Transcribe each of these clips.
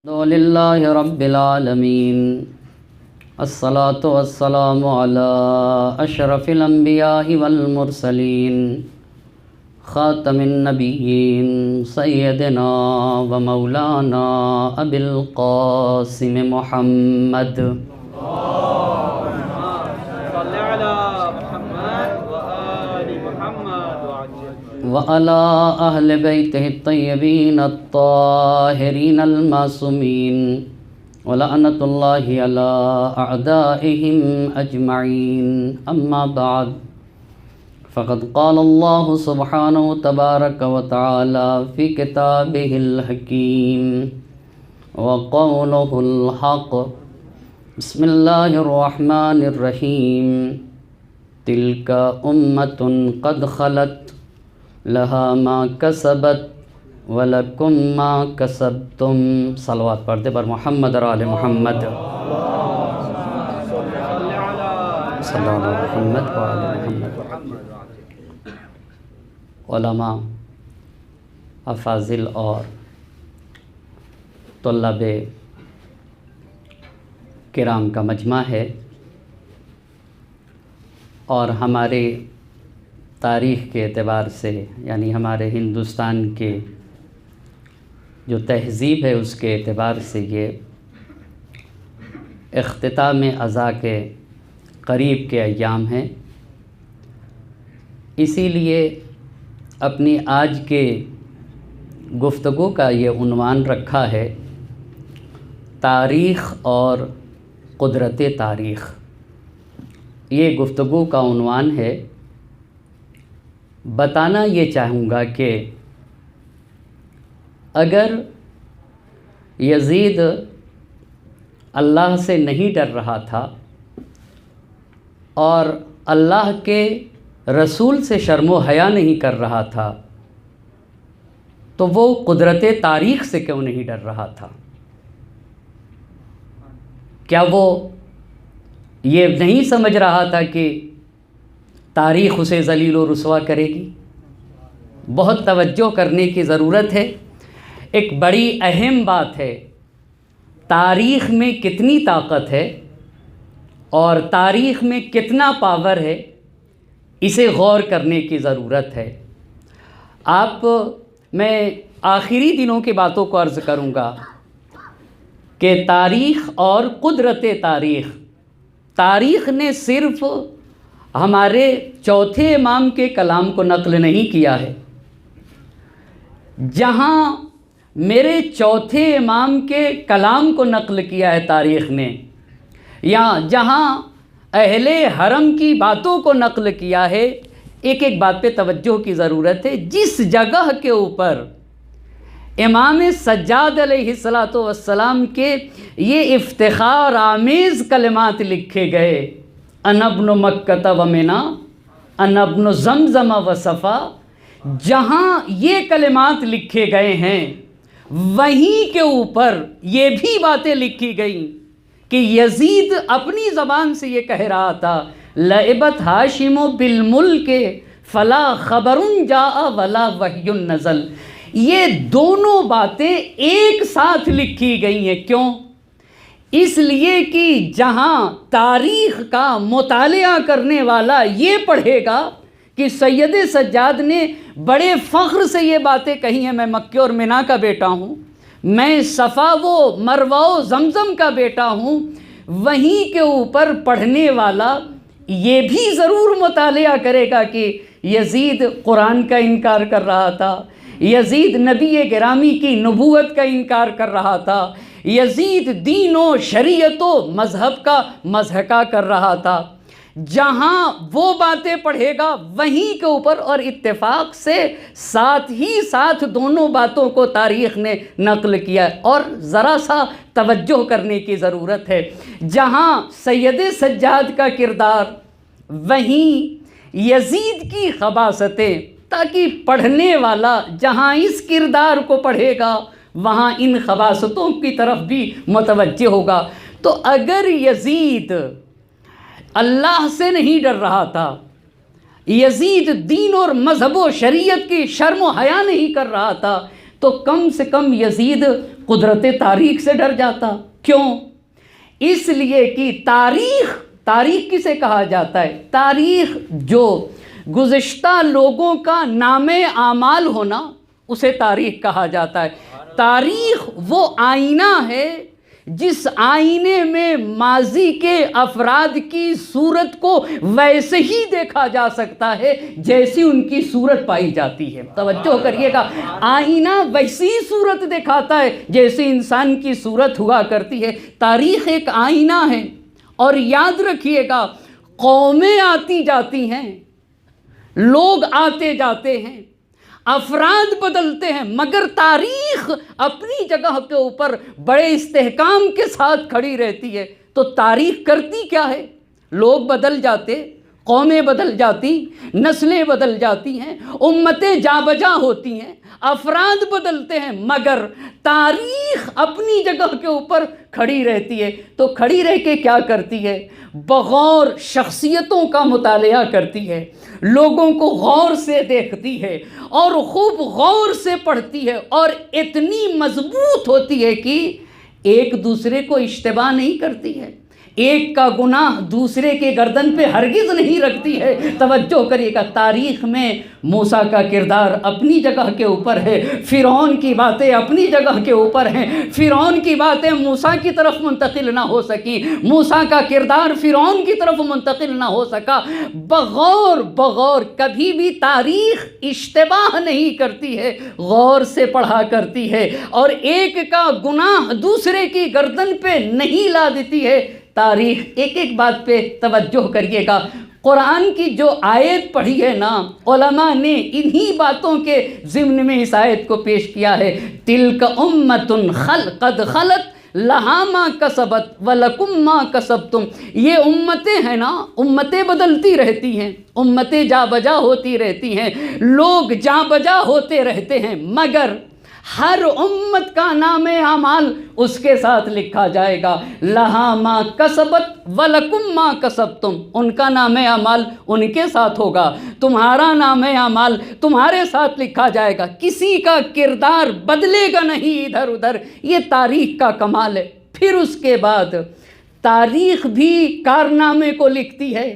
الحمد للہ رب العالمین الصلاة والسلام علی اشرف الانبیاء والمرسلین خاتم النبیین سیدنا و مولانا ابی القاسم محمد وعلى أهل بيته الطيبين الطاهرين المعصومين ولعنة الله على أعدائهم أجمعين أما بعد فقد قال الله سبحانه تبارك وتعالى في كتابه الحكيم وقوله الحق بسم الله الرحمن الرحيم تلك أمة قد خلت لہا ما کسبت ولکم ما کسبتم صلوات پڑھتے پر محمد اور آل محمد صلی اللہ علیہ محمد و آل محمد۔ علماء، افاضل اور طلاب کرام کا مجمع ہے اور ہمارے تاریخ کے اعتبار سے یعنی ہمارے ہندوستان کے جو تہذیب ہے اس کے اعتبار سے یہ اختتام عزا کے قریب کے ایام ہیں، اسی لیے اپنی آج کے گفتگو کا یہ عنوان رکھا ہے تاریخ اور قدرت تاریخ۔ یہ گفتگو کا عنوان ہے۔ بتانا یہ چاہوں گا کہ اگر یزید اللہ سے نہیں ڈر رہا تھا اور اللہ کے رسول سے شرم و حیا نہیں کر رہا تھا تو وہ قدرت تاریخ سے کیوں نہیں ڈر رہا تھا؟ کیا وہ یہ نہیں سمجھ رہا تھا کہ تاریخ اسے ذلیل و رسوا کرے گی؟ بہت توجہ کرنے کی ضرورت ہے۔ ایک بڑی اہم بات ہے، تاریخ میں کتنی طاقت ہے اور تاریخ میں کتنا پاور ہے، اسے غور کرنے کی ضرورت ہے۔ میں آخری دنوں کی باتوں کو عرض کروں گا کہ تاریخ اور قدرت تاریخ نے صرف ہمارے چوتھے امام کے کلام کو نقل نہیں کیا ہے۔ جہاں میرے چوتھے امام کے کلام کو نقل کیا ہے تاریخ نے، یا جہاں اہل حرم کی باتوں کو نقل کیا ہے، ایک ایک بات پہ توجہ کی ضرورت ہے۔ جس جگہ کے اوپر امام سجاد علیہ السلام کے یہ افتخار آمیز کلمات لکھے گئے، انا ابن مکۃ و منا انا ابن زمزم و صفا، جہاں یہ کلمات لکھے گئے ہیں وہیں کے اوپر یہ بھی باتیں لکھی گئیں کہ یزید اپنی زبان سے یہ کہہ رہا تھا لعبت ہاشم بالملک فلا خبر جاء ولا وحی نزل۔ یہ دونوں باتیں ایک ساتھ لکھی گئی ہیں۔ کیوں؟ اس لیے کہ جہاں تاریخ کا مطالعہ کرنے والا یہ پڑھے گا کہ سید سجاد نے بڑے فخر سے یہ باتیں کہی ہیں، میں مکہ اور منا کا بیٹا ہوں، میں صفا و مروہ و زمزم کا بیٹا ہوں، وہیں کے اوپر پڑھنے والا یہ بھی ضرور مطالعہ کرے گا کہ یزید قرآن کا انکار کر رہا تھا، یزید نبی گرامی کی نبوت کا انکار کر رہا تھا، یزید دین و شریعت و مذہب کا مضحکہ کر رہا تھا۔ جہاں وہ باتیں پڑھے گا وہیں کے اوپر، اور اتفاق سے ساتھ ہی ساتھ دونوں باتوں کو تاریخ نے نقل کیا ہے۔ اور ذرا سا توجہ کرنے کی ضرورت ہے، جہاں سید سجاد کا کردار وہیں یزید کی خباثتیں، تاکہ پڑھنے والا جہاں اس کردار کو پڑھے گا وہاں ان خباثتوں کی طرف بھی متوجہ ہوگا۔ تو اگر یزید اللہ سے نہیں ڈر رہا تھا، یزید دین اور مذہب و شریعت کی شرم و حیا نہیں کر رہا تھا، تو کم سے کم یزید قدرت تاریخ سے ڈر جاتا۔ کیوں؟ اس لیے کہ تاریخ کسے کہا جاتا ہے؟ تاریخ جو گزشتہ لوگوں کا نام اعمال ہونا اسے تاریخ کہا جاتا ہے۔ تاریخ وہ آئینہ ہے جس آئینے میں ماضی کے افراد کی صورت کو ویسے ہی دیکھا جا سکتا ہے جیسی ان کی صورت پائی جاتی ہے۔ توجہ کریے گا، آئینہ ویسی صورت دکھاتا ہے جیسے انسان کی صورت ہوا کرتی ہے۔ تاریخ ایک آئینہ ہے، اور یاد رکھیے گا قومیں آتی جاتی ہیں، لوگ آتے جاتے ہیں، افراد بدلتے ہیں، مگر تاریخ اپنی جگہ کے اوپر بڑے استحکام کے ساتھ کھڑی رہتی ہے۔ تو تاریخ کرتی کیا ہے؟ لوگ بدل جاتے، قومیں بدل جاتی، نسلیں بدل جاتی ہیں، امتیں جا بجا ہوتی ہیں، افراد بدلتے ہیں، مگر تاریخ اپنی جگہ کے اوپر کھڑی رہتی ہے۔ تو کھڑی رہ کے کیا کرتی ہے؟ بغور شخصیتوں کا مطالعہ کرتی ہے، لوگوں کو غور سے دیکھتی ہے اور خوب غور سے پڑھتی ہے، اور اتنی مضبوط ہوتی ہے کہ ایک دوسرے کو اشتباہ نہیں کرتی ہے، ایک کا گناہ دوسرے کے گردن پہ ہرگز نہیں رکھتی ہے۔ توجہ کریے گا، تاریخ میں موسیٰ کا کردار اپنی جگہ کے اوپر ہے، فرعون کی باتیں اپنی جگہ کے اوپر ہیں، فرعون کی باتیں موسیٰ کی طرف منتقل نہ ہو سکی، موسیٰ کا کردار فرعون کی طرف منتقل نہ ہو سکا۔ بغور کبھی بھی تاریخ اشتباہ نہیں کرتی ہے، غور سے پڑھا کرتی ہے، اور ایک کا گناہ دوسرے کی گردن پہ نہیں لا دیتی ہے۔ تاریخ ایک بات پہ توجہ کریے گا، قرآن کی جو آیت پڑھی ہے نا، علماء نے انہی باتوں کے ضمن میں اس آیت کو پیش کیا ہے۔ تلک امۃ قد خلت لہا ما کسبت ولکم ما کسبتم۔ یہ امتیں ہیں نا، امتیں بدلتی رہتی ہیں، امتیں جا بجا ہوتی رہتی ہیں، لوگ جا بجا ہوتے رہتے ہیں، مگر ہر امت کا نام اعمال اس کے ساتھ لکھا جائے گا۔ لہا ما کسبت ولکم ما کسبتم، ان کا نام اعمال ان کے ساتھ ہوگا، تمہارا نام اعمال تمہارے ساتھ لکھا جائے گا، کسی کا کردار بدلے گا نہیں ادھر ادھر۔ یہ تاریخ کا کمال ہے۔ پھر اس کے بعد تاریخ بھی کارنامے کو لکھتی ہے،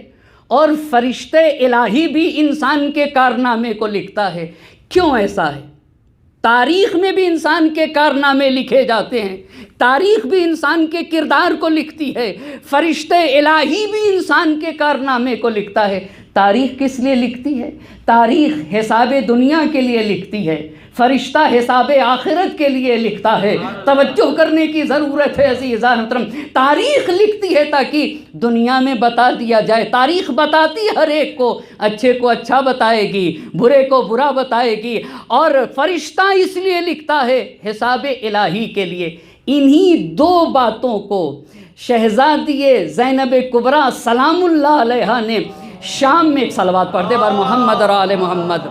اور فرشتے الہی بھی انسان کے کارنامے کو لکھتا ہے۔ کیوں ایسا ہے؟ تاریخ میں بھی انسان کے کارنامے لکھے جاتے ہیں، تاریخ بھی انسان کے کردار کو لکھتی ہے، فرشتے الہی بھی انسان کے کارنامے کو لکھتا ہے۔ تاریخ کس لیے لکھتی ہے؟ تاریخ حساب دنیا کے لیے لکھتی ہے، فرشتہ حساب آخرت کے لیے لکھتا ہے۔ توجہ کرنے کی ضرورت ہے عزیزان محترم، تاریخ لکھتی ہے تاکہ دنیا میں بتا دیا جائے۔ تاریخ بتاتی ہر ایک کو، اچھے کو اچھا بتائے گی، برے کو برا بتائے گی، اور فرشتہ اس لیے لکھتا ہے حساب الہی کے لیے۔ انہی دو باتوں کو شہزادی زینب کبریٰ سلام اللہ علیہا نے شام میں ایک صلوات پڑھ دے بار محمد اور آل محمد،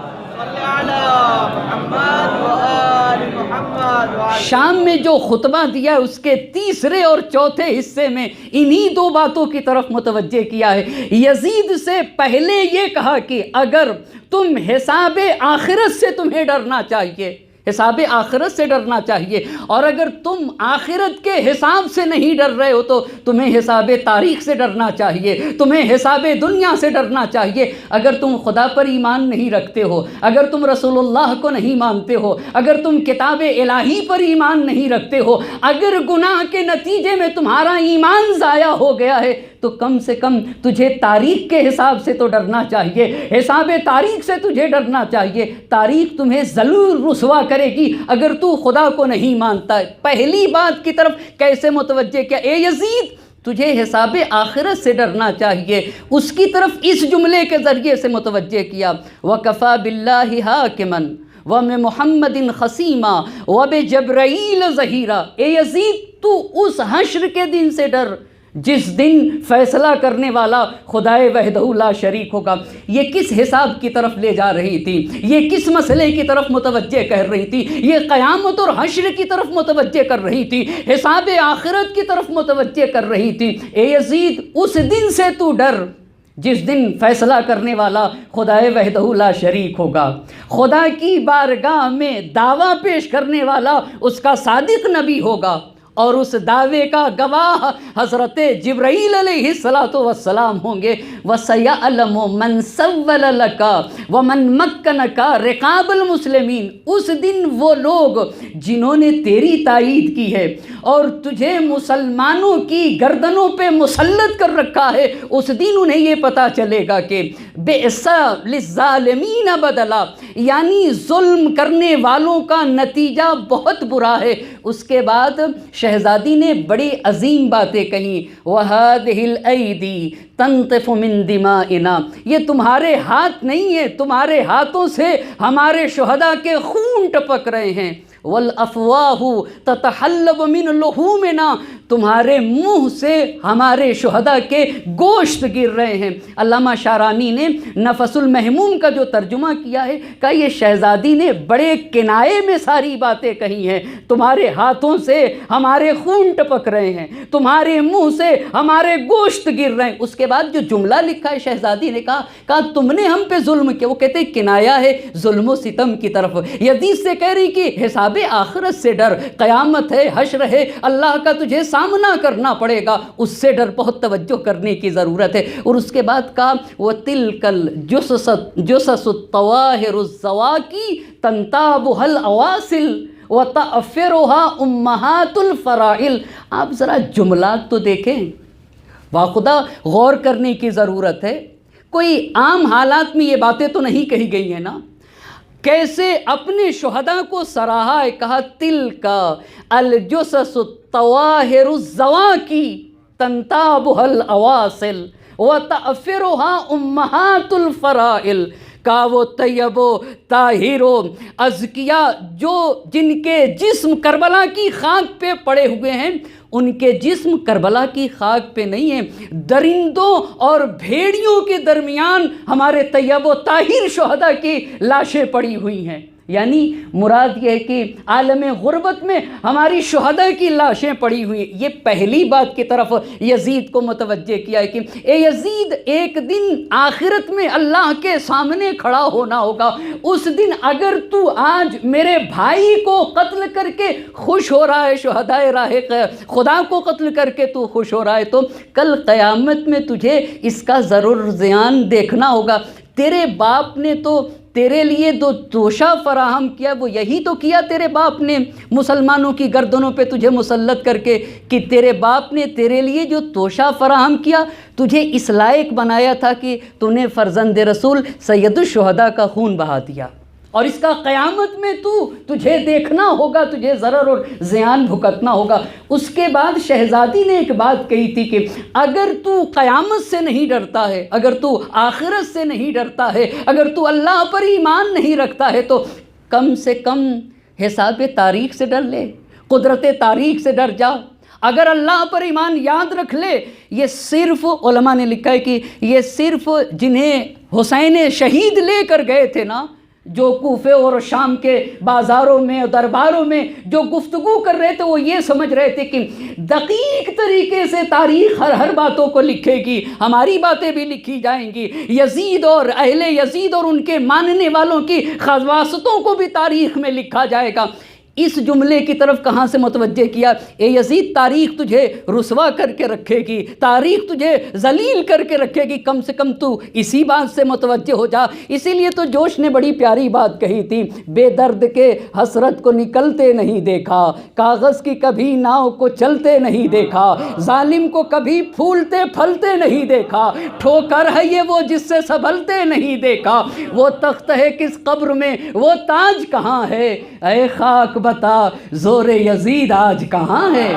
شام میں جو خطبہ دیا ہے اس کے تیسرے اور چوتھے حصے میں انہی دو باتوں کی طرف متوجہ کیا ہے۔ یزید سے پہلے یہ کہا کہ اگر تم حساب آخرت سے تمہیں ڈرنا چاہیے، حساب آخرت سے ڈرنا چاہیے، اور اگر تم آخرت کے حساب سے نہیں ڈر رہے ہو تو تمہیں حساب تاریخ سے ڈرنا چاہیے، تمہیں حساب دنیا سے ڈرنا چاہیے۔ اگر تم خدا پر ایمان نہیں رکھتے ہو، اگر تم رسول اللہ کو نہیں مانتے ہو، اگر تم کتاب الہی پر ایمان نہیں رکھتے ہو، اگر گناہ کے نتیجے میں تمہارا ایمان ضائع ہو گیا ہے، تو کم سے کم تجھے تاریخ کے حساب سے تو ڈرنا چاہیے، حساب تاریخ سے تجھے ڈرنا چاہیے۔ تاریخ تمہیں ضرور رسوا کرے گی اگر تو خدا کو نہیں مانتا ہے۔ پہلی بات کی طرف کیسے متوجہ کیا؟ اے یزید، تجھے حساب آخرت سے ڈرنا چاہیے۔ اس کی طرف اس جملے کے ذریعے سے متوجہ کیا، وَكَفَى بِاللَّهِ حَاكِمًا وَبِمُحَمَّدٍ خَصِيمًا وَبِجَبْرَائِيلَ ظَهِيرًا۔ اے یزید، تو اس حشر کے دن سے ڈر جس دن فیصلہ کرنے والا خدائے وحدہ لا شریک ہوگا۔ یہ کس حساب کی طرف لے جا رہی تھی؟ یہ کس مسئلے کی طرف متوجہ کر رہی تھی؟ یہ قیامت اور حشر کی طرف متوجہ کر رہی تھی، حساب آخرت کی طرف متوجہ کر رہی تھی۔ اے یزید، اس دن سے تو ڈر جس دن فیصلہ کرنے والا خدائے وحدہ لا شریک ہوگا، خدا کی بارگاہ میں دعویٰ پیش کرنے والا اس کا صادق نبی ہوگا، اور اس دعوے کا گواہ حضرت جبرائیل علیہ السلام ہوں گے۔ وَسَيَعْلَمُ مَنْ سَوَّلَ لَكَ وَمَنْ مَكَّنَكَ رِقَابَ الْمُسْلِمِينَ، اس دن وہ لوگ جنہوں نے تیری تائید کی ہے اور تجھے مسلمانوں کی گردنوں پہ مسلط کر رکھا ہے، اس دن انہیں یہ پتہ چلے گا کہ بئس للظالمین بدلا، یعنی ظلم کرنے والوں کا نتیجہ بہت برا ہے۔ اس کے بعد شہزادی نے بڑی عظیم باتیں کہیں، وَهَذِهِ الْأَيْدِي تَنْطِفُ مِنْ دِمَائِنَا، یہ تمہارے ہاتھ نہیں ہیں، تمہارے ہاتھوں سے ہمارے شہداء کے خون ٹپک رہے ہیں، وَالْأَفْوَاهُ تَتَحَلَّبُ مِنْ لُحُومِنَا، تمہارے منہ سے ہمارے شہداء کے گوشت گر رہے ہیں۔ علامہ شارانی نے نفس المحموم کا جو ترجمہ کیا ہے، کہا یہ شہزادی نے بڑے کنائے میں ساری باتیں کہی ہیں، تمہارے ہاتھوں سے ہمارے خون ٹپک رہے ہیں، تمہارے منہ سے ہمارے گوشت گر رہے ہیں۔ اس کے بعد جو جملہ لکھا ہے شہزادی نے کہا تم نے ہم پہ ظلم کیا، وہ کہتے ہیں کنایا ہے ظلم و ستم کی طرف۔ یہ حدیث سے کہہ رہی کہ حساب آخرت سے ڈر، قیامت ہے، حشر ہے، اللہ کا تجھے سامنا کرنا پڑے گا، اس سے ڈر، بہت توجہ کرنے کی ضرورت ہے۔ اور اس کے بعد کہا وَتِلْكَ الْجُسَسُ الطَّوَاهِرُ الزَّوَاكِي تَنْتَابُهَا الْأَوَاسِلُ وَتَأْفِرُهَا أُمَّهَاتُ الْفَرَائِلِ۔ آپ ذرا جملات تو دیکھیں، واخدا غور کرنے کی ضرورت ہے، کوئی عام حالات میں یہ باتیں تو نہیں کہی گئی ہیں نا، کیسے اپنے شہداء کو سراہا ہے، کہا تِلْكَ الْجُسَسُ الطَّوَاهِرُ الزَّوَاكِي تَنْتَابُهَا الْأَوَاسِلُ وَتَأْفِرُهَا أُمَّهَاتُ الْفَرَائِلِ، کہا وہ طیب و طاہر و ازکیاء جو جن کے جسم کربلا کی خاک پہ پڑے ہوئے ہیں، ان کے جسم کربلا کی خاک پہ نہیں ہیں، درندوں اور بھیڑیوں کے درمیان ہمارے طیب و طاہر شہداء کی لاشیں پڑی ہوئی ہیں۔ یعنی مراد یہ ہے کہ عالم غربت میں ہماری شہداء کی لاشیں پڑی ہوئی ہیں۔ یہ پہلی بات کی طرف یزید کو متوجہ کیا ہے کہ اے یزید، ایک دن آخرت میں اللہ کے سامنے کھڑا ہونا ہوگا، اس دن اگر تو آج میرے بھائی کو قتل کر کے خوش ہو رہا ہے، شہدائے راہ خدا کو قتل کر کے تو خوش ہو رہا ہے، تو کل قیامت میں تجھے اس کا ضرور زیان دیکھنا ہوگا۔ تیرے باپ نے تو تیرے لیے جو توشہ فراہم کیا، وہ یہی تو کیا تیرے باپ نے مسلمانوں کی گردنوں پہ تجھے مسلط کر کے، کہ تیرے باپ نے تیرے لیے جو توشہ فراہم کیا، تجھے اس لائق بنایا تھا کہ تو نے فرزند رسول سید الشہداء کا خون بہا دیا، اور اس کا قیامت میں تجھے دیکھنا ہوگا، تجھے ضرر اور زیان بھگتنا ہوگا۔ اس کے بعد شہزادی نے ایک بات کہی تھی کہ اگر تو قیامت سے نہیں ڈرتا ہے، اگر تو آخرت سے نہیں ڈرتا ہے، اگر تو اللہ پر ایمان نہیں رکھتا ہے، تو کم سے کم حساب تاریخ سے ڈر لے، قدرت تاریخ سے ڈر جا۔ اگر اللہ پر ایمان یاد رکھ لے، یہ صرف علماء نے لکھا ہے کہ یہ صرف جنہیں حسین شہید لے کر گئے تھے نا، جو کوفے اور شام کے بازاروں میں اور درباروں میں جو گفتگو کر رہے تھے، وہ یہ سمجھ رہے تھے کہ دقیق طریقے سے تاریخ ہر باتوں کو لکھے گی، ہماری باتیں بھی لکھی جائیں گی، یزید اور اہل یزید اور ان کے ماننے والوں کی خواصوں کو بھی تاریخ میں لکھا جائے گا۔ اس جملے کی طرف کہاں سے متوجہ کیا؟ اے یزید، تاریخ تجھے رسوا کر کے رکھے گی، تاریخ تجھے ذلیل کر کے رکھے گی، کم سے کم تو اسی بات سے متوجہ ہو جا۔ اسی لیے تو جوش نے بڑی پیاری بات کہی تھی، بے درد کے حسرت کو نکلتے نہیں دیکھا، کاغذ کی کبھی ناؤ کو چلتے نہیں دیکھا، ظالم کو کبھی پھولتے پھلتے نہیں دیکھا، ٹھوکر ہے یہ وہ جس سے سنبھلتے نہیں دیکھا، وہ تخت ہے کس قبر میں، وہ تاج کہاں ہے، اے خاک بتا زور یزید آج کہاں ہے،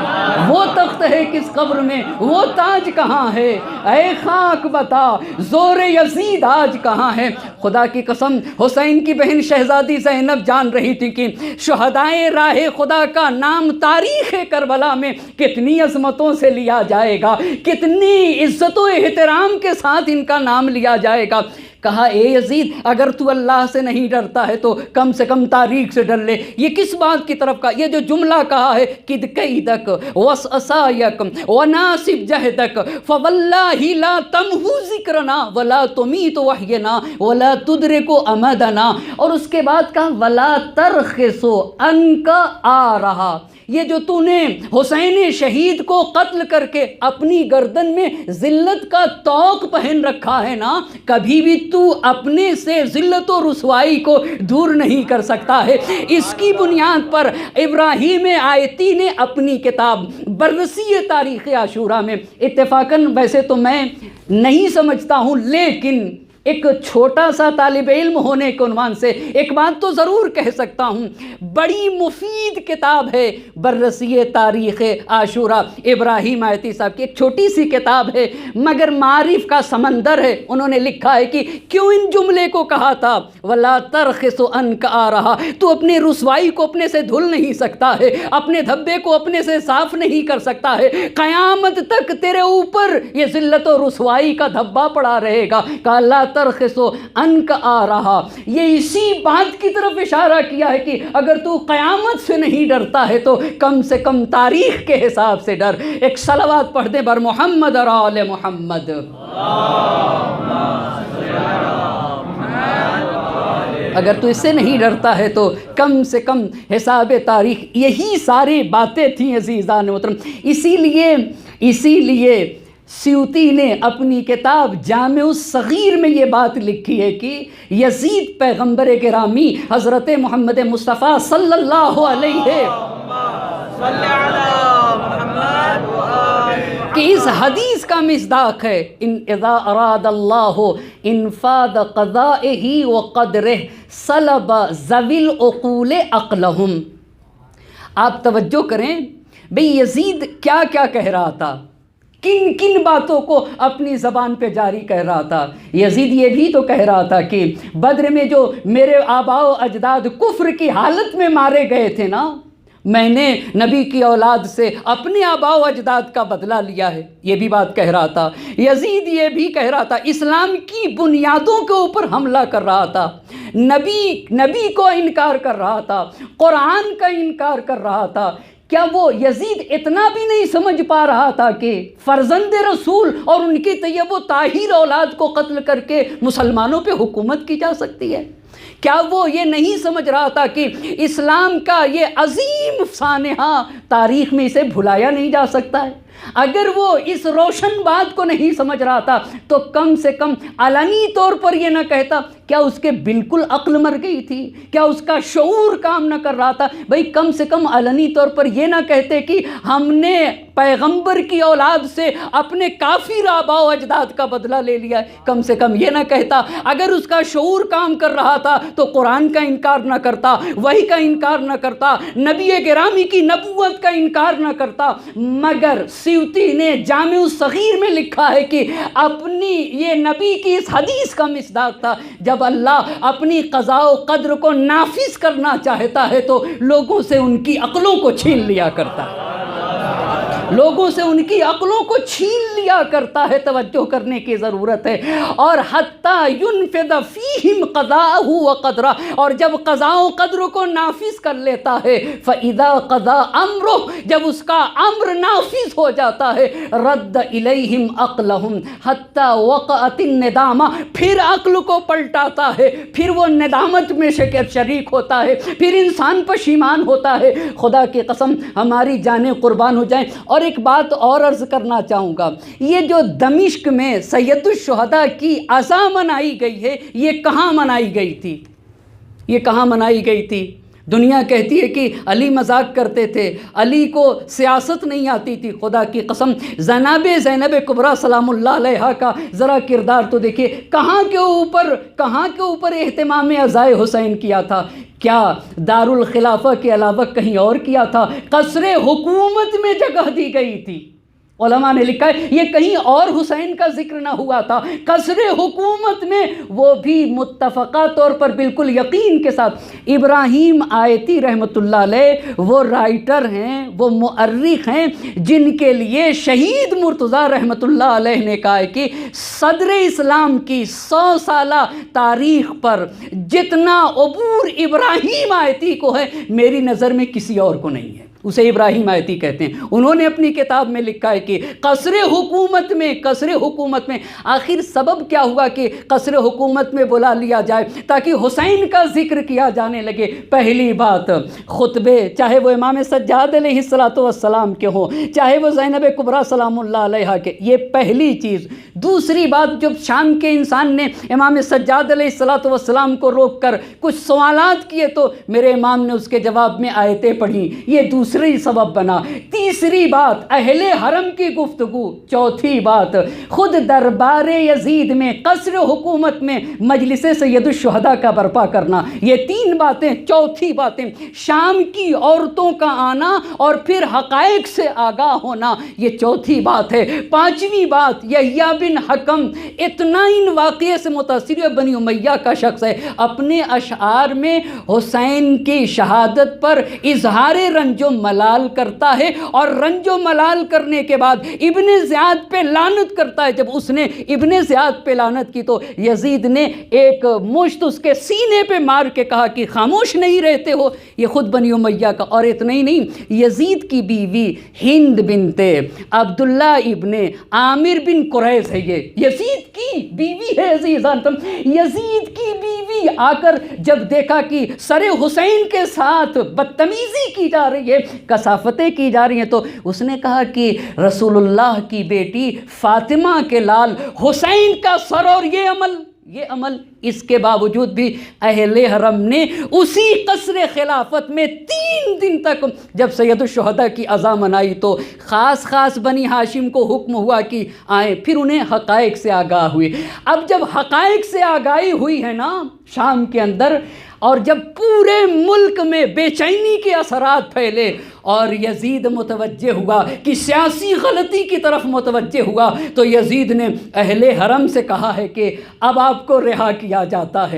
وہ تخت ہے کس قبر میں، وہ تاج کہاں ہے، اے خاک بتا زور یزید آج کہاں ہے۔ خدا کی قسم، حسین کی بہن شہزادی زینب جان رہی تھی کہ شہدائے راہ خدا کا نام تاریخ کربلا میں کتنی عظمتوں سے لیا جائے گا، کتنی عزت و احترام کے ساتھ ان کا نام لیا جائے گا۔ کہا اے یزید اگر تو اللہ سے نہیں ڈرتا ہے تو کم سے کم تاریخ سے ڈر لے. یہ کس بات کی طرف کا یہ جو جملہ کہا ہے کد کیدک وسعسایک وناسب جہدک فواللہ لا تمحو ذکرنا ولا تمیت وحینا ولا تدرک امدنا. اور اس کے بعد کہا ولا ترخص عنک آ رہا. یہ جو تو نے حسین شہید کو قتل کر کے اپنی گردن میں ذلت کا طوق پہن رکھا ہے نا, کبھی بھی تو اپنے سے ذلت و رسوائی کو دور نہیں کر سکتا ہے. اس کی بنیاد پر ابراہیم آیتی نے اپنی کتاب بررسی تاریخ عاشورہ میں اتفاقاً, ویسے تو میں نہیں سمجھتا ہوں لیکن ایک چھوٹا سا طالب علم ہونے کے عنوان سے ایک بات تو ضرور کہہ سکتا ہوں, بڑی مفید کتاب ہے بررسی تاریخ عاشورہ ابراہیم آیتی صاحب کی. ایک چھوٹی سی کتاب ہے مگر معارف کا سمندر ہے. انہوں نے لکھا ہے کہ کیوں ان جملے کو کہا تھا ولا ترخص عنک آ رہا. تو اپنے رسوائی کو اپنے سے دھل نہیں سکتا ہے, اپنے دھبے کو اپنے سے صاف نہیں کر سکتا ہے, قیامت تک تیرے اوپر یہ ذلت و رسوائی کا دھبا پڑا رہے گا. کہ لا ترخص عنک آ رہا, یہ اسی بات کی طرف اشارہ کیا ہے کہ اگر تو قیامت سے نہیں ڈرتا ہے تو کم سے کم تاریخ کے حساب سے ڈر. ایک صلوات پڑھ دیں بر محمد اور آل محمد. اگر تو اس سے نہیں ڈرتا ہے تو کم سے کم حساب تاریخ. یہی ساری باتیں تھیں عزیزان محترم. اسی لیے سیوطی نے اپنی کتاب جامع الصغیر میں یہ بات لکھی ہے کہ یزید پیغمبر گرامی حضرت محمد مصطفیٰ صلی اللہ علیہ کہ اس حدیث کا مصداق ہے ان اذا اراد اللہ انفاذ قضائہ وقدرہ صلب ذوی العقول عقلہم. آپ توجہ کریں بھئی یزید کیا کیا کہہ رہا تھا, کن کن باتوں کو اپنی زبان پہ جاری کہہ رہا تھا. یزید یہ بھی تو کہہ رہا تھا کہ بدر میں جو میرے آباء و اجداد کفر کی حالت میں مارے گئے تھے نا, میں نے نبی کی اولاد سے اپنے آباء و اجداد کا بدلہ لیا ہے. یہ بھی بات کہہ رہا تھا. یزید یہ بھی کہہ رہا تھا, اسلام کی بنیادوں کے اوپر حملہ کر رہا تھا, نبی کو انکار کر رہا تھا, قرآن کا انکار کر رہا تھا. کیا وہ یزید اتنا بھی نہیں سمجھ پا رہا تھا کہ فرزند رسول اور ان کی طیب و طاہر اولاد کو قتل کر کے مسلمانوں پہ حکومت کی جا سکتی ہے؟ کیا وہ یہ نہیں سمجھ رہا تھا کہ اسلام کا یہ عظیم سانحہ تاریخ میں اسے بھلایا نہیں جا سکتا ہے؟ اگر وہ اس روشن بات کو نہیں سمجھ رہا تھا تو کم سے کم علنی طور پر یہ نہ کہتا. کیا اس کے بالکل عقل مر گئی تھی؟ کیا اس کا شعور کام نہ کر رہا تھا؟ بھئی کم سے کم علنی طور پر یہ نہ کہتے کہ ہم نے پیغمبر کی اولاد سے اپنے کافر آباء و اجداد کا بدلہ لے لیا ہے. کم سے کم یہ نہ کہتا. اگر اس کا شعور کام کر رہا تھا تو قرآن کا انکار نہ کرتا, وحی کا انکار نہ کرتا, نبی گرامی کی نبوت کا انکار نہ کرتا. مگر سیوطی نے جامع الصغیر میں لکھا ہے کہ اپنی یہ نبی کی اس حدیث کا مصداق تھا. جب اللہ اپنی قضاء و قدر کو نافذ کرنا چاہتا ہے تو لوگوں سے ان کی عقلوں کو چھین لیا کرتا ہے, لوگوں سے ان کی عقلوں کو چھین لیا کرتا ہے. توجہ کرنے کی ضرورت ہے. اور حتیٰ ینفذ فیہم قضاءہ و قدرہ, اور جب قضاء و قدر کو نافذ کر لیتا ہے فَإِذَا قَضَى أَمْرُهُ, جب اس کا امر نافذ ہو جاتا ہے رد الیہم عقلہم حتیٰ وقعت الندامہ, پھر عقل کو پلٹاتا ہے, پھر وہ ندامت میں شریک ہوتا ہے, پھر انسان پشیمان ہوتا ہے. خدا کی قسم ہماری جانیں قربان ہو جائیں. اور ایک بات اور عرض کرنا چاہوں گا, یہ جو دمشق میں سید الشہداء کی عزا منائی گئی ہے, یہ کہاں منائی گئی تھی؟ یہ کہاں منائی گئی تھی؟ دنیا کہتی ہے کہ علی مذاق کرتے تھے, علی کو سیاست نہیں آتی تھی. خدا کی قسم جناب زینب کبریٰ سلام اللہ علیہا کا ذرا کردار تو دیکھیے, کہاں کے اوپر اہتمام عزائے حسین کیا تھا؟ کیا دارالخلافہ کے علاوہ کہیں اور کیا تھا؟ قصر حکومت میں جگہ دی گئی تھی. علماء نے لکھا ہے یہ کہیں اور حسین کا ذکر نہ ہوا تھا، قصر حکومت میں وہ بھی متفقہ طور پر بالکل یقین کے ساتھ ابراہیم آیتی رحمۃ اللہ علیہ وہ رائٹر ہیں، وہ مؤرخ ہیں جن کے لیے شہید مرتضیٰ رحمۃ اللہ علیہ نے کہا ہے کہ صدر اسلام کی 100 سالہ تاریخ پر جتنا عبور ابراہیم آیتی کو ہے میری نظر میں کسی اور کو نہیں ہے، اسے ابراہیم آیتی کہتے ہیں۔ انہوں نے اپنی کتاب میں لکھا ہے کہ قصر حکومت میں آخر سبب کیا ہوا کہ قصر حکومت میں بلا لیا جائے تاکہ حسین کا ذکر کیا جانے لگے۔ پہلی بات خطبے، چاہے وہ امام سجاد علیہ السلام کے ہوں، چاہے وہ زینب کبریٰ سلام اللہ علیہا کے، یہ پہلی چیز۔ دوسری بات، جب شام کے انسان نے امام سجاد علیہ السلام کو روک کر کچھ سوالات کیے تو میرے امام نے اس کے جواب میں آیتیں پڑھی، یہ دوسری سبب بنا۔ تیسری بات اہل حرم کی گفتگو۔ چوتھی بات خود دربار یزید میں قصر حکومت میں مجلس سید الشہداء کا برپا کرنا، یہ تین باتیں۔ چوتھی باتیں شام کی عورتوں کا آنا اور پھر حقائق سے آگاہ ہونا، یہ چوتھی بات ہے۔ پانچویں بات یحییٰ بن حکم اتنا ان واقعے سے متاثر ہے، بنی امیہ کا شخص ہے، اپنے اشعار میں حسین کی شہادت پر اظہار رنج و ملال کرتا ہے، اور رنج و ملال کرنے کے بعد ابن زیاد پہ لعنت کرتا ہے۔ جب اس نے ابن زیاد پہ لعنت کی تو یزید نے ایک مشت اس کے سینے پہ مار کے کہا کہ خاموش نہیں رہتے ہو، یہ خود بنی امیہ کا۔ اور اتنا ہی نہیں، یزید کی بیوی ہند بنت عبداللہ ابن عامر بن قریظ ہے، یہ یزید کی بیوی ہے عزیزان۔ یزید کی بیوی آ کر جب دیکھا کہ سر حسین کے ساتھ بدتمیزی کی جا رہی ہے، کثافتیں کی جا رہی ہیں، تو اس نے کہا کہ رسول اللہ کی بیٹی فاطمہ کے لال حسین کا سر اور یہ عمل اس کے باوجود بھی اہل حرم نے اسی قصر خلافت میں 3 دن تک جب سید الشہداء کی عزا منائی تو خاص بنی ہاشم کو حکم ہوا کہ آئیں، پھر انہیں حقائق سے آگاہ ہوئی۔ اب جب حقائق سے آگاہی ہوئی ہے نا شام کے اندر، اور جب پورے ملک میں بے چینی کے اثرات پھیلے اور یزید متوجہ ہوا کہ سیاسی غلطی کی طرف متوجہ ہوا، تو یزید نے اہل حرم سے کہا ہے کہ اب آپ کو رہا کیا جاتا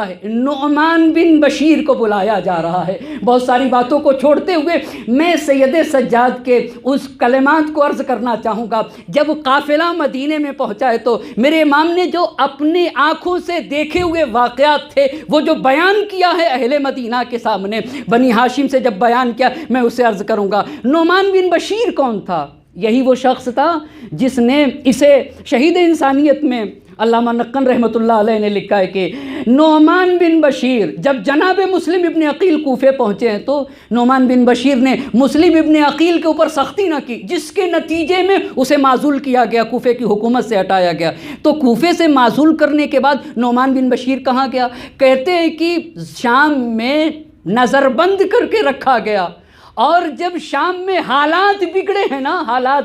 ہے۔ نعمان بن بشیر کو بلایا جا رہا ہے۔ بہت ساری باتوں کو چھوڑتے ہوئے میں سید سجاد کے اس کلمات کو عرض کرنا چاہوں گا۔ جب قافلہ مدینے میں پہنچا ہے تو میرے امام نے جو اپنے آنکھوں سے دیکھے ہوئے واقعات تھے وہ جو بیان کیا ہے اہل مدینہ کے سامنے، بنی ہاشم سے جب بیان کیا، میں اسے عرض کروں گا۔ نعمان بن بشیر کون تھا؟ یہی وہ شخص تھا جس نے اسے شہید انسانیت میں علامہ نقن رحمۃ اللہ علیہ نے لکھا ہے کہ نعمان بن بشیر جب جناب مسلم ابن عقیل کوفے پہنچے ہیں تو نعمان بن بشیر نے مسلم ابن عقیل کے اوپر سختی نہ کی، جس کے نتیجے میں اسے معزول کیا گیا، کوفے کی حکومت سے ہٹایا گیا۔ تو کوفے سے معزول کرنے کے بعد نعمان بن بشیر کہاں گیا؟ کہتے ہیں کہ شام میں نظر بند کر کے رکھا گیا، اور جب شام میں حالات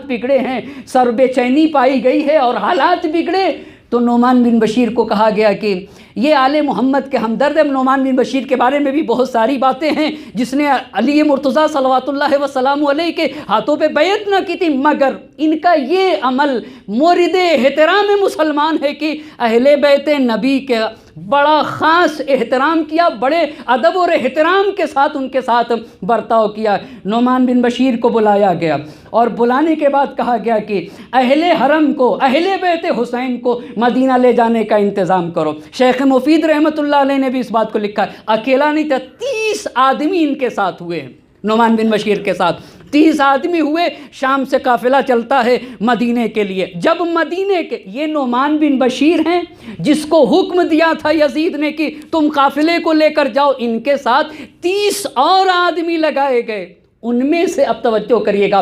بگڑے ہیں، سر بے چینی پائی گئی ہے اور حالات بگڑے، تو نعمان بن بشیر کو کہا گیا کہ یہ آل محمد کے ہمدرد۔ نعمان بن بشیر کے بارے میں بھی بہت ساری باتیں ہیں، جس نے علی مرتضیٰ صلوات اللہ وسلام علیہ کے ہاتھوں پہ بیعت نہ کی تھی، مگر ان کا یہ عمل مورد احترام مسلمان ہے کہ اہل بیت نبی کے بڑا خاص احترام کیا، بڑے ادب اور احترام کے ساتھ ان کے ساتھ برتاؤ کیا۔ نعمان بن بشیر کو بلایا گیا اور بلانے کے بعد کہا گیا کہ اہل حرم کو، اہل بیت حسین کو مدینہ لے جانے کا انتظام کرو۔ شیخ مفید رحمۃ اللہ علیہ نے بھی اس بات کو لکھا ہے، اکیلا نہیں تھا، 30 آدمی ان کے ساتھ ہوئے ہیں، نعمان بن بشیر کے ساتھ 30 آدمی ہوئے۔ شام سے قافلہ چلتا ہے مدینے کے لیے۔ جب مدینے کے، یہ نعمان بن بشیر ہیں جس کو حکم دیا تھا یزید نے کہ تم قافلے کو لے کر جاؤ، ان کے ساتھ 30 اور آدمی لگائے گئے۔ ان میں سے اب توجہ کریے گا،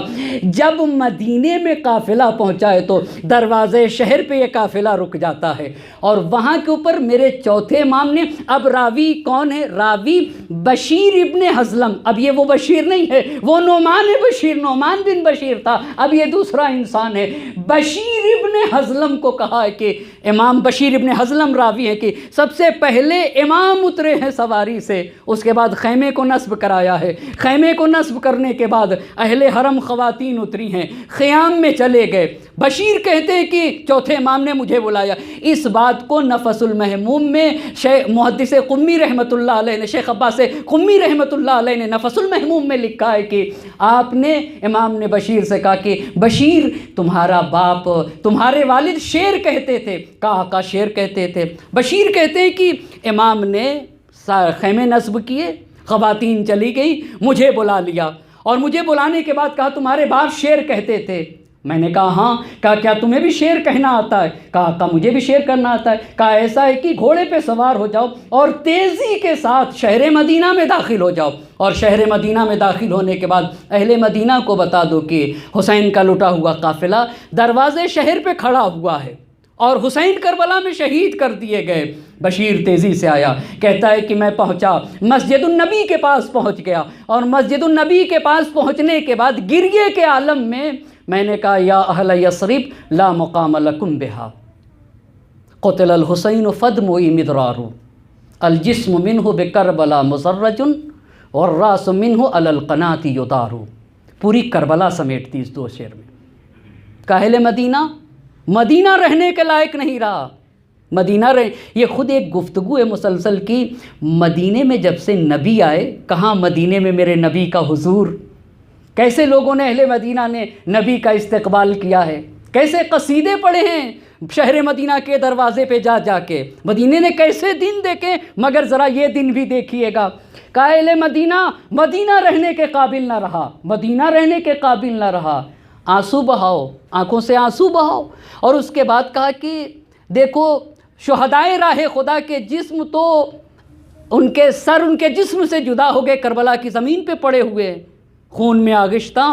جب مدینے میں قافلہ پہنچا ہے تو دروازے شہر پہ یہ قافلہ رک جاتا ہے، اور وہاں کے اوپر میرے چوتھے امام نے، اب راوی کون ہے؟ راوی بشیر ابن حزلم۔ اب یہ وہ بشیر نہیں ہے، وہ نعمان بن بشیر تھا، اب یہ دوسرا انسان ہے۔ بشیر ابن حزلم کو کہا ہے کہ امام بشیر ابن حزلم راوی ہے کہ سب سے پہلے امام اترے ہیں سواری سے، اس کے بعد خیمے کو نصب کرایا ہے، خیمے کو نصب کرنے کے بعد اہل حرم خواتین اتری ہیں، خیام میں چلے گئے۔ بشیر کہتے ہیں کہ چوتھے امام نے مجھے بلایا۔ اس بات کو نفس المحموم میں محدث قمی رحمۃ اللہ علیہ نے، شیخ عباس قمی رحمۃ اللہ علیہ نے نفس المحموم میں لکھا ہے کہ آپ نے، امام نے بشیر سے کہا کہ بشیر، تمہارا باپ، تمہارے والد شعر کہتے تھے۔ کہا آقا شعر کہتے تھے؟ بشیر کہتے ہیں کہ امام نے خیمے نصب کیے، خواتین چلی گئی، مجھے بلا لیا، اور مجھے بلانے کے بعد کہا تمہارے باپ شعر کہتے تھے؟ میں نے کہا ہاں۔ کہا کیا تمہیں بھی شعر کہنا آتا ہے؟ کہا آقا مجھے بھی شعر کرنا آتا ہے۔ کہا ایسا ہے کہ گھوڑے پہ سوار ہو جاؤ اور تیزی کے ساتھ شہر مدینہ میں داخل ہو جاؤ، اور شہر مدینہ میں داخل ہونے کے بعد اہل مدینہ کو بتا دو کہ حسین کا لٹا ہوا قافلہ دروازے شہر پہ کھڑا ہوا ہے اور حسین کربلا میں شہید کر دیے گئے۔ بشیر تیزی سے آیا، کہتا ہے کہ میں پہنچا، مسجد النبی کے پاس پہنچ گیا، اور مسجد النبی کے پاس پہنچنے کے بعد گریے کے عالم میں نے کہا یا اہل یثرب لا مقام لکم بہا، قتل الحسین فدمعی مدرار، الجسم منہ بکربلا مسرج والراس منہ علی القناة یدار۔ پوری کربلا سمیٹ دی اس دو شعر میں۔ اہل مدینہ رہنے کے لائق نہیں رہا۔ یہ خود ایک گفتگو ہے مسلسل کی، مدینے میں جب سے نبی آئے، کہاں مدینے میں میرے نبی کا حضور، کیسے لوگوں نے اہل مدینہ نے نبی کا استقبال کیا ہے، کیسے قصیدے پڑھے ہیں شہر مدینہ کے دروازے پہ جا کے، مدینے نے کیسے دن دیکھے، مگر ذرا یہ دن بھی دیکھیے گا۔ کہا اہل مدینہ رہنے کے قابل نہ رہا، مدینہ رہنے کے قابل نہ رہا، آنسو بہاؤ، آنکھوں سے آنسو بہاؤ۔ اور اس کے بعد کہا کہ دیکھو شہدائے راہ خدا کے جسم تو ان کے سر ان کے جسم سے جدا ہو گئے، کربلا کی زمین پہ پڑے ہوئے خون میں آغشتہ،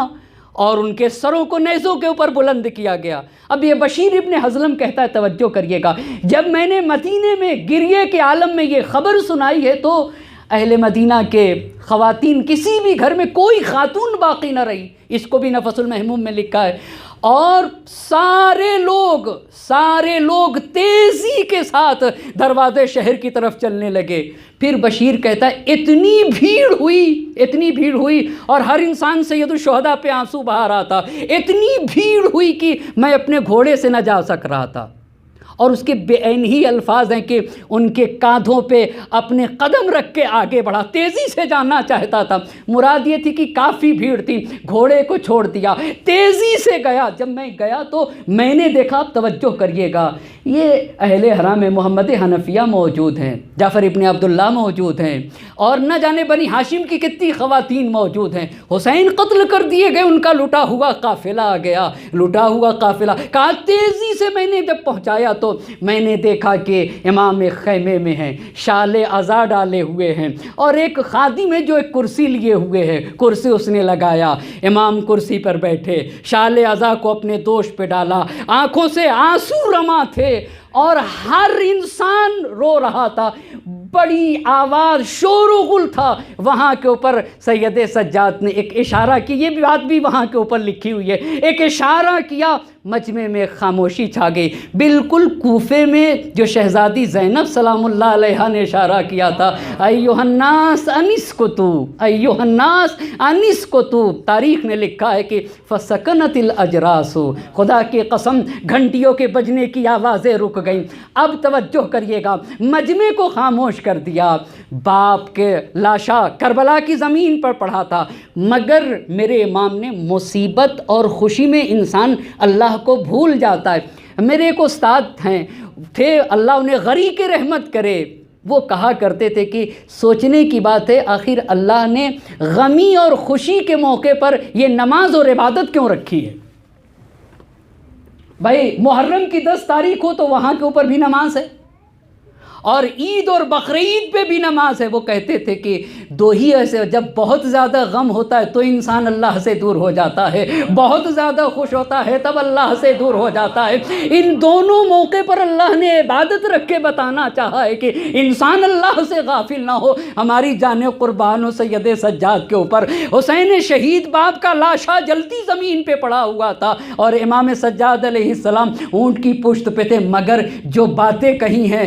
اور ان کے سروں کو نیزوں کے اوپر بلند کیا گیا۔ اب یہ بشیر ابن حضلم کہتا ہے، توجہ کریے گا، جب میں نے مدینے میں گریے کے عالم میں یہ خبر سنائی ہے تو اہل مدینہ کے خواتین، کسی بھی گھر میں کوئی خاتون باقی نہ رہی، اس کو بھی نفس المحموم میں لکھا ہے، اور سارے لوگ تیزی کے ساتھ دروازے شہر کی طرف چلنے لگے۔ پھر بشیر کہتا ہے اتنی بھیڑ ہوئی اور ہر انسان سید الشہداء پہ آنسو بہا رہا تھا، اتنی بھیڑ ہوئی کہ میں اپنے گھوڑے سے نہ جا سک رہا تھا۔ اور اس کے بے عین ہی الفاظ ہیں کہ ان کے کاندھوں پہ اپنے قدم رکھ کے آگے بڑھا، تیزی سے جانا چاہتا تھا۔ مراد یہ تھی کہ کافی بھیڑ تھی، گھوڑے کو چھوڑ دیا، تیزی سے گیا۔ جب میں گیا تو میں نے دیکھا، آپ توجہ کریے گا، یہ اہل حرم محمد حنفیہ موجود ہیں، جعفر ابن عبداللہ موجود ہیں، اور نہ جانے بنی ہاشم کی کتنی خواتین موجود ہیں۔ حسین قتل کر دیے گئے، ان کا لٹا ہوا قافلہ آ گیا، لٹا ہوا قافلہ۔ کہا تیزی سے میں نے جب پہنچایا تو میں نے دیکھا کہ امام ایک خیمے میں ہیں، شال عزا ڈالے ہوئے ہیں، اور ایک خادم ہے جو ایک کرسی لیے ہوئے ہے، کرسی اس نے لگایا، امام کرسی پر بیٹھے، شال عزا کو اپنے دوش پہ ڈالا، آنکھوں سے آنسو رواں تھے، اور ہر انسان رو رہا تھا، بڑی آواز، شور و غل تھا۔ وہاں کے اوپر سید سجاد نے ایک اشارہ کی، یہ بات بھی وہاں کے اوپر لکھی ہوئی ہے، ایک اشارہ کیا، مجمع میں خاموشی چھا گئی، بالکل کوفے میں جو شہزادی زینب سلام اللہ علیہا نے اشارہ کیا تھا، ایھا الناس انسکتو، ایھا الناس انسکتو۔ تاریخ نے لکھا ہے کہ فسکنت الاجراس، خدا کی قسم گھنٹیوں کے بجنے کی آوازیں رک گئیں۔ اب توجہ کریے گا، مجمع کو خاموش کر دیا، باپ کے لاشا کربلا کی زمین پر پڑا تھا، مگر میرے امام نے مصیبت اور خوشی میں انسان اللہ کو بھول جاتا ہے۔ میرے ایک استاد تھے، اللہ انہیں غریق رحمت کرے، وہ کہا کرتے تھے کہ سوچنے کی بات ہے، آخر اللہ نے غمی اور خوشی کے موقع پر یہ نماز اور عبادت کیوں رکھی ہے؟ بھائی محرم کی 10 تاریخ ہو تو وہاں کے اوپر بھی نماز ہے، اور عید اور بقرعید پہ بھی نماز ہے۔ وہ کہتے تھے کہ دو ہی ایسے، جب بہت زیادہ غم ہوتا ہے تو انسان اللہ سے دور ہو جاتا ہے، بہت زیادہ خوش ہوتا ہے تب اللہ سے دور ہو جاتا ہے۔ ان دونوں موقع پر اللہ نے عبادت رکھ کے بتانا چاہا ہے کہ انسان اللہ سے غافل نہ ہو۔ ہماری جان قربان و سید سجاد کے اوپر حسین شہید باپ کا لاشا جلتی زمین پہ پڑا ہوا تھا، اور امام سجاد علیہ السلام اونٹ کی پشت پہ تھے، مگر جو باتیں کہی ہیں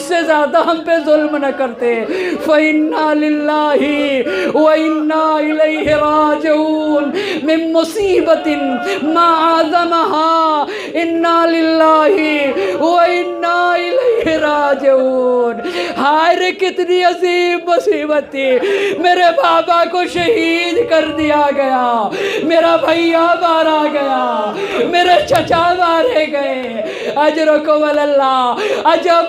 اس سے زیادہ ہم پہ ظلم نہ کرتے۔ فَإِنَّا لِلَّهِ وَإِنَّا إِلَيْهِ رَاجِعُونَ من مصیبت ما عظمها اِنَّا لِلَّهِ وَإِنَّا إِلَيْهِ راجعون۔ ہائے رے کتنی عظیم مصیبت تھی، میرے بابا کو شہید کر دیا گیا، میرا بھیا مارا گیا، میرے چچا مارے گئے، اجرکم اللہ۔ عجب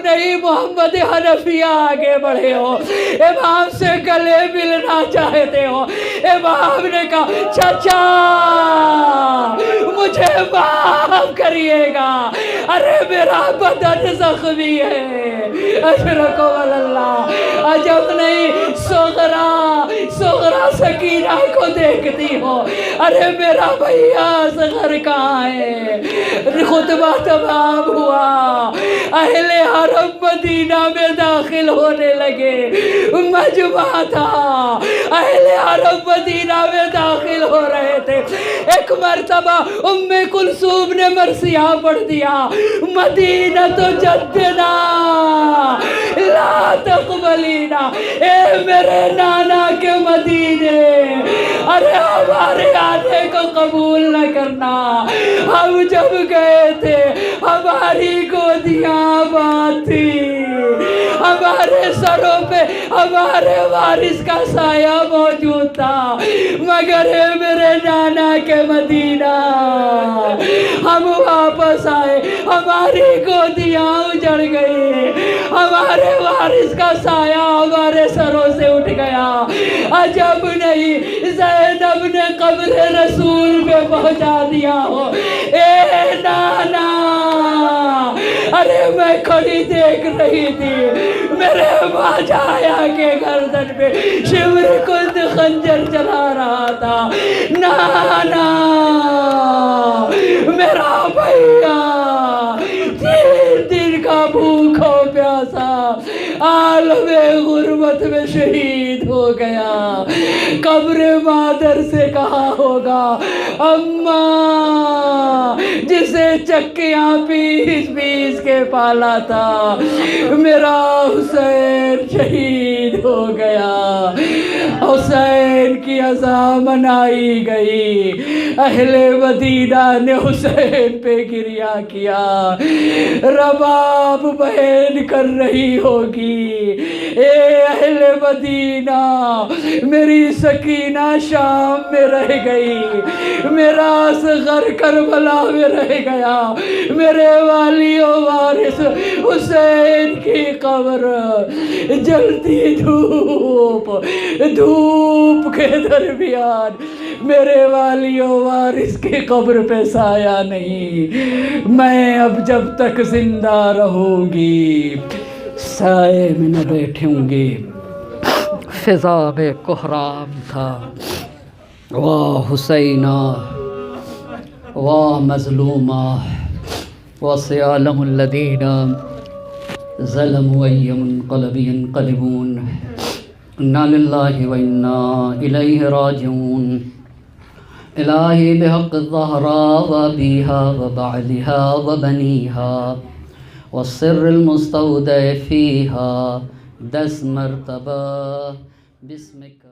نہیں محمد حنفیہ آگے بڑھے ہو، امام سے گلے ملنا چاہتے ہو۔ امام نے کہا چچا مجھے معاف کریے گا، ارے میرا بدن زخمی ہے، اجرکم اللہ۔ عجب نہیں صغرا سکینہ کو دیکھتی ہو، ارے میرا بھیا اصغر کہاں ہے؟ خطبہ تمام ہوا، اہل حرم مدینہ میں داخل ہونے لگے، مجمع تھا، اہل حرم مدینہ میں داخل ہو رہے تھے۔ ایک مرتبہ ام کلثوم نے مرثیہ پڑھ دیا، مدینہ تو جدنا لا تقبلینا، اے میرے نانا کے مدینے، ارے ہمارے آنے کو قبول نہ کرنا۔ ہم جب گئے تھے ہماری گودیاں آباد تھی، ہمارے سروں پہ ہمارے وارث کا سایہ موجود تھا، مگر اے میرے نانا کے مدینہ ہم واپس آئے، ہماری گودیاں اجڑ گئی، ہمارے وارث کا سایہ ہمارے سروں سے اٹھ گیا۔ عجب نہیں زینب نے قبر رسول پہ پہنچا دیا ہو۔ اے نانا، ارے میں کھڑی دیکھ رہی تھی، میرے باجایا کے گردن پہ شمر کند خنجر چلا رہا تھا۔ نانا میرا بھیا 3 دن کا بھوکھو پیاسا عالم غربت میں شہید ہو گیا۔ قبر مادر سے کہا ہوگا اماں جسے چکیاں پیس کے پالا تھا، میرا حسین شہید ہو گیا۔ حسین کی عزا منائی گئی، اہل مدینہ نے حسین پہ گریہ کیا۔ رباب بہن کر رہی ہوگی، اے اہل مدینہ میری سکینہ شام میں رہ گئی، میرا اصغر کربلا میں رہ گیا، میرے والی و وارث حسین کی قبر جلتی دھوپ کے درمیان میرے والی و وارث کی قبر پہ سایہ نہیں۔ میں اب جب تک زندہ رہوں گی سائے میں نہ بیٹھوں گی۔ فضا میں کوہرام تھا، واہ حسینہ واہ مظلومہ وسیعلم الذین ظلموا ای منقلب ینقلبون، انا للہ و انا الیہ راجعون۔ الہی بحق الزہراء و ابیہا و بعلہا و بنیہا والسر المستودع فیہا 10 مرتبہ بسمک